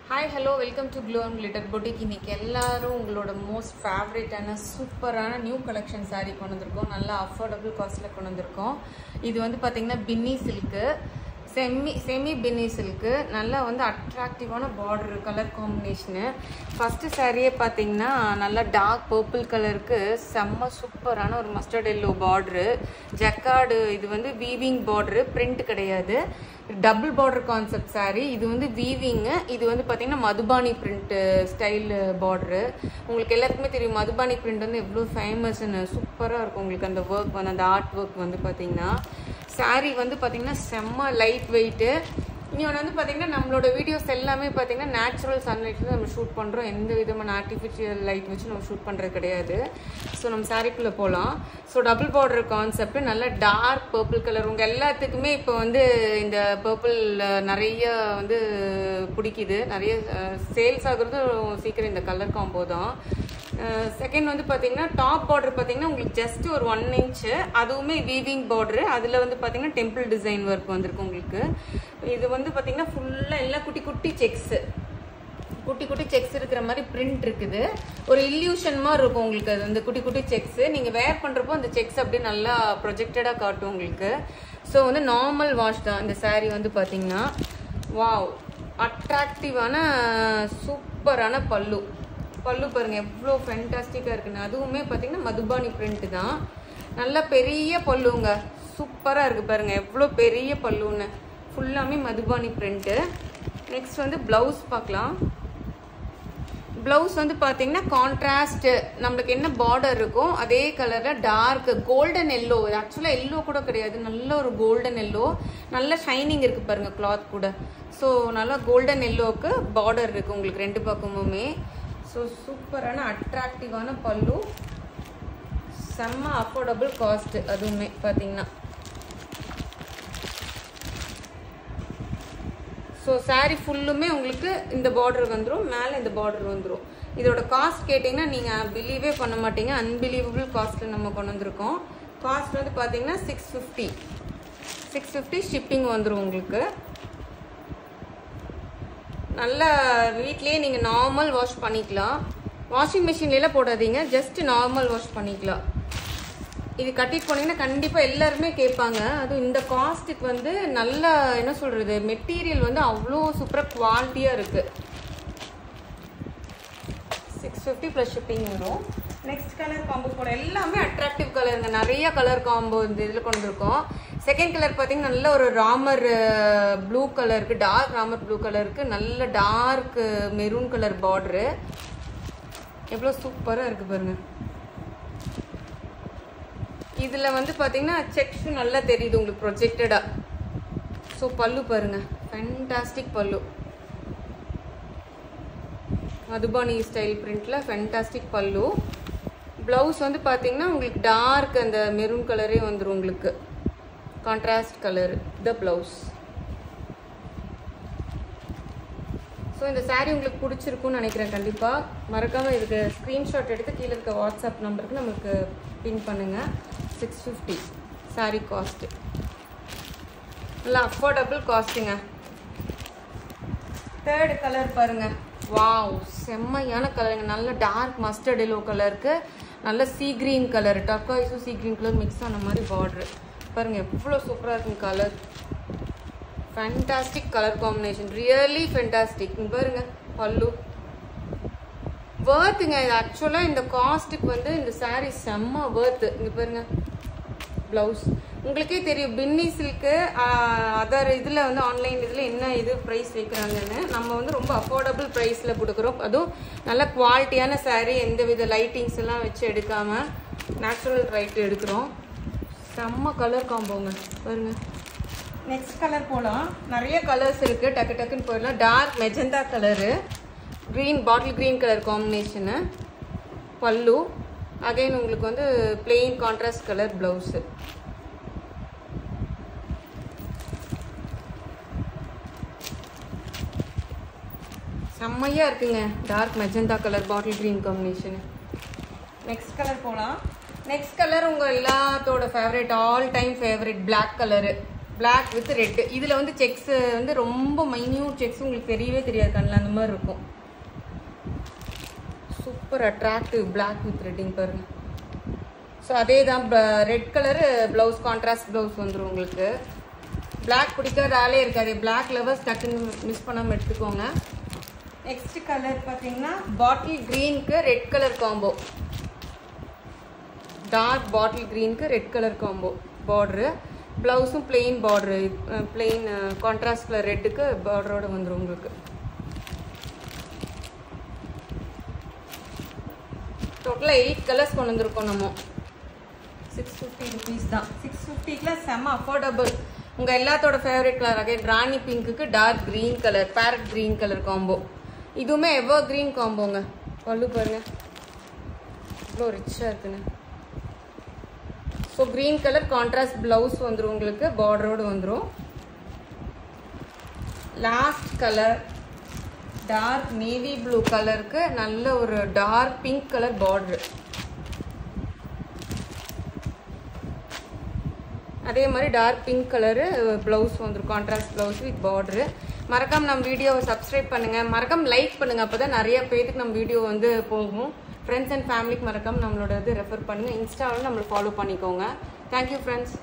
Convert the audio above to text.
Hi, hello, welcome to Glow and Glitter Boutique. இன்னைக்கு எல்லாரும் உங்களோட மோஸ்ட் ஃபேவரட்டான சூப்பரான நியூ கலெக்ஷன் saree கொண்டு வந்திருக்கோம். நல்ல அஃபோர்டபுள் காஸ்ட்ல கொண்டு வந்திருக்கோம். இது வந்து பாத்தீங்கன்னா பின்னி சில்க், செமி பின்னி சில்க், நல்லா வந்து அட்ராக்டிவான பார்டர் கலர் காம்பினேஷன். ஃபர்ஸ்ட் சாரியே பாத்தீங்கன்னா நல்லா டார்க் பர்பிள் கலருக்கு செம்ம சூப்பரான ஒரு மஸ்டர்ட் எல்லோ பார்டர், ஜக்கார்டு. இது வந்து வீவிங் பார்டர், பிரிண்ட் கிடையாது, டபுள் பார்டர் கான்செப்ட் சாரி. இது வந்து வீவிங், இது வந்து பாத்தீங்கன்னா மதுபானி பிரிண்ட் ஸ்டைல் பார்டர். உங்களுக்கு எல்லாருக்குமே தெரியும் மதுபானி பிரிண்ட் வந்து எவ்வளோ ஃபேமஸ்ன்னு. சூப்பராக இருக்கும் உங்களுக்கு அந்த ஒர்க் வந்து, அந்த ஆர்ட் ஒர்க் வந்து பார்த்தீங்கன்னா. சாரி வந்து பார்த்தீங்கன்னா செம்ம லைட் வெயிட்டு. இன்னொன்று வந்து பார்த்தீங்கன்னா நம்மளோட வீடியோஸ் எல்லாமே பார்த்தீங்கன்னா நேச்சுரல் சன்லைட்டில் நம்ம ஷூட் பண்ணுறோம். எந்த விதமான ஆர்டிஃபிஷியல் லைட் வச்சு நம்ம ஷூட் பண்ணுறது கிடையாது. ஸோ நம்ம சாரிக்குள்ளே போகலாம். ஸோ டபுள் பார்டர் கான்செப்ட், நல்ல டார்க் பர்பிள் கலர். உங்கள் எல்லாத்துக்குமே இப்போ வந்து இந்த பர்பிள் நிறைய வந்து பிடிக்குது, நிறைய சேல்ஸ் ஆகுறது சீக்கிரம் இந்த கலர் காம்போ தான். செகண்ட் வந்து பார்த்தீங்கன்னா டாப் பார்டர் பார்த்தீங்கன்னா உங்களுக்கு ஜஸ்ட் ஒரு 1 இன்ச்சு, அதுவுமே வீவிங் பார்டரு. அதில் வந்து பார்த்தீங்கன்னா டெம்பிள் டிசைன் ஒர்க் வந்திருக்கு உங்களுக்கு. இது வந்து பார்த்தீங்கன்னா ஃபுல்லாக எல்லாம் குட்டி குட்டி செக்ஸு, குட்டி குட்டி செக்ஸ் இருக்கிற மாதிரி பிரிண்ட் இருக்குது. ஒரு இல்யூஷன் மாதிரி இருக்கும் உங்களுக்கு. அது வந்து குட்டி குட்டி செக்ஸ் நீங்கள் வேர் பண்ணுறப்போ அந்த செக்ஸ் அப்படியே நல்லா ப்ரொஜெக்டடாக காட்டும் உங்களுக்கு. ஸோ வந்து நார்மல் வாஷ் தான் இந்த சாரீ வந்து பார்த்தீங்கன்னா. வாவ், அட்ராக்டிவான சூப்பரான பல்லு. பல்லு பாருங்க எவ்வளோ ஃபேண்டாஸ்டிக்காக இருக்குன்னு. அதுவுமே பார்த்தீங்கன்னா மதுபானி பிரிண்ட் தான். நல்ல பெரிய பல்லுங்க, சூப்பராக இருக்குது பாருங்க எவ்வளோ பெரிய பல்லுன்னு. ஃபுல்லாமே மதுபானி பிரிண்ட்டு. நெக்ஸ்ட் வந்து ப்ளவுஸ் பார்க்கலாம். ப்ளவுஸ் வந்து பார்த்தீங்கன்னா கான்ட்ராஸ்ட், நம்மளுக்கு என்ன பார்டர் இருக்கோ அதே கலரில் டார்க் கோல்டன் எல்லோ. ஆக்சுவலாக எல்லோ கூட கிடையாது, நல்ல ஒரு கோல்டன் எல்லோ. நல்ல ஷைனிங் இருக்குது பாருங்க கிளாத் கூட. ஸோ நல்லா கோல்டன் எல்லோவுக்கு பார்டர் இருக்குது உங்களுக்கு ரெண்டு பக்கமுமே. ஸோ சூப்பரான அட்ராக்டிவான பல்லு, செம்ம அஃபோர்டபுள் காஸ்ட். அதுவுமே பார்த்தீங்கன்னா ஸோ சாரீ ஃபுல்லுமே உங்களுக்கு இந்த பார்டர் வந்துடும், மேலே இந்த பார்டர் வந்துடும். இதோட காஸ்ட் கேட்டிங்கன்னா நீங்கள் பிலீவே பண்ண மாட்டீங்க, அன்பிலீவபிள் காஸ்ட்டில் நம்ம கொண்டு வந்திருக்கோம். காஸ்ட் வந்து பார்த்தீங்கன்னா 650 ஷிப்பிங் வந்துடும் உங்களுக்கு. நல்லா வீட்லேயே நீங்கள் நார்மல் வாஷ் பண்ணிக்கலாம், வாஷிங் மிஷின்லாம் போடாதீங்க, ஜஸ்ட் நார்மல் வாஷ் பண்ணிக்கலாம். இது கட்டிட்டு போனீங்கன்னா கண்டிப்பாக எல்லாருமே கேட்பாங்க. அதுவும் இந்த காஸ்ட்டுக்கு வந்து நல்ல என்ன சொல்கிறது, மெட்டீரியல் வந்து அவ்வளோ சூப்பராக குவாலிட்டியாக இருக்குது. 650 ப்ளஸ் ஷிப்பிங் வரும். நெக்ஸ்ட் கலர் காம்போ போட எல்லாமே அட்ராக்டிவ் கலருங்க, நிறைய கலர் காம்போ இந்த இதில் கொண்டு இருக்கோம். செகண்ட் கலர் பார்த்தீங்கன்னா நல்ல ஒரு ராமர் ப்ளூ கலருக்கு, டார்க் ராமர் ப்ளூ கலருக்கு, நல்ல டார்க் மெரூன் கலர் பார்டரு. எவ்வளோ சூப்பராக இருக்குது பாருங்க. இதில் வந்து பார்த்தீங்கன்னா செக்ஸும் நல்லா தெரியுது உங்களுக்கு ப்ரொஜெக்டடாக. ஸோ பல்லு பாருங்க, ஃபேண்டாஸ்டிக் பல்லு, மதுபானி ஸ்டைல் பிரிண்ட்ல ஃபேண்டாஸ்டிக் பல்லு. ப்ளவுஸ் வந்து பார்த்தீங்கன்னா உங்களுக்கு டார்க் அந்த மெரூன் கலரே வந்துடும் உங்களுக்கு, contrast colour the blouse. So இந்த சாரீ உங்களுக்கு பிடிச்சிருக்குன்னு நினைக்கிறேன். கண்டிப்பாக மறக்காமல் இதுக்கு ஸ்க்ரீன்ஷாட் எடுத்து கீழே இருக்க வாட்ஸ்அப் நம்பருக்கு நமக்கு பின் பண்ணுங்கள். 650 சாரீ காஸ்ட்டு, நல்லா அஃபோர்டபுள் காஸ்ட்டுங்க. தேர்ட் கலர் பாருங்க, வாவ் செம்மையான கலருங்க. நல்ல டார்க் மஸ்டர்ட் எல்லோ கலருக்கு, நல்ல சீ கிரீன் கலர், டர்காய்ஸும் சீ கிரீன் கலர் மிக்ஸ் ஆன மாதிரி பார்டர் பாருங்க எவ்வளோ சூப்பராக இருக்குங்க colour. Fantastic colour combination, really fantastic. பாருங்க பல்லு வேர்த்துங்க. இது ஆக்சுவலாக இந்த காஸ்ட்டுக்கு வந்து இந்த சாரீ செம்ம வேர்த்து. இங்கே பாருங்க ப்ளவுஸ் உங்களுக்கே தெரியும் பின்னி சில்க்கு அதர் இதில் வந்து ஆன்லைன் இதில் என்ன இது ப்ரைஸ் வைக்கிறாங்கன்னு. நம்ம வந்து ரொம்ப அஃபோர்டபுள் ப்ரைஸில் கொடுக்குறோம். அதுவும் நல்ல குவாலிட்டியான சாரீ, எந்த வித லைட்டிங்ஸ் எல்லாம் வச்சு எடுக்காமல் நேச்சுரல் லைட் எடுக்கிறோம். செம்ம கலர் காம்போங்க பாருங்க. நெக்ஸ்ட் கலர் போகலாம். நிறைய கலர்ஸ் இருக்குது, டக்கு டக்குன்னு போயிடலாம். Dark magenta colour, green bottle green colour combination பல்லு. அகைன் உங்களுக்கு வந்து பிளெயின் கான்ட்ராஸ்ட் கலர் ப்ளவுஸு. செம்மையாக இருக்குங்க, dark magenta colour bottle green combination. Next colour போகலாம். நெக்ஸ்ட் கலர் உங்கள் எல்லாத்தோட favourite, all time favourite, black colour. Black with red. இதில் வந்து செக்ஸ் வந்து ரொம்ப மைன்யூட் செக்ஸ் உங்களுக்கு தெரியவே தெரியாது கண்ணில் அந்த மாதிரி இருக்கும். Super attractive Black with red ink பாருங்க. ஸோ அதே தான் red colour blouse contrast blouse வந்துடும் உங்களுக்கு. பிளாக் பிடிக்காத ஆளே இருக்காது. பிளாக் லவர்ஸ் டக்குன்னு மிஸ் பண்ணாமல் எடுத்துக்கோங்க. நெக்ஸ்ட் கலர் பார்த்தீங்கன்னா பாட்டில் க்ரீனுக்கு red colour combo. Dark bottle க்ரீனுக்கு ரெட் கலர் காம்போ பார்டரு. ப்ளவுஸும் plain border, plain contrast colour ரெட்டுக்கு பார்டரோடு வந்துடும் உங்களுக்கு. டோட்டலாக 8 கலர்ஸ் கொண்டு வந்திருக்கோம் நம்ம. 650 rupees தான். 650க்குல செம்ம அஃபோர்டபுள். உங்கள் எல்லாத்தோட ஃபேவரட் கலர் அகைன் ராணி பிங்க்குக்கு dark green colour, parrot green colour combo. இதுவுமே எவர் க்ரீன் காம்போங்க. பல்லு பாருங்க இவ்வளோ ரிச்சாக இருக்குங்க. So green colour contrast blouse வந்துடும் உங்களுக்கு, பார்டரோடு வந்துடும். Last colour dark navy blue கலருக்கு நல்ல ஒரு டார்க் பிங்க் கலர் பார்டரு. அதே மாதிரி டார்க் பிங்க் கலரு ப்ளவுஸ் வந்துடும், கான்ட்ராஸ்ட் ப்ளவுஸ் வித் பார்டரு. மறக்காம நம்ம வீடியோவை சப்ஸ்கிரைப் பண்ணுங்கள், மறக்காம லைக் பண்ணுங்கள். அப்போ தான் நிறைய பேருக்கு நம்ம வீடியோ வந்து போகும். ஃப்ரெண்ட்ஸ் அண்ட் ஃபேமிலிக்கு மறக்காம நம்மளோட இது ரெஃபர் பண்ணுங்கள். இன்ஸ்டாவில் நம்மளை ஃபாலோ பண்ணிக்கோங்க. Thank you friends.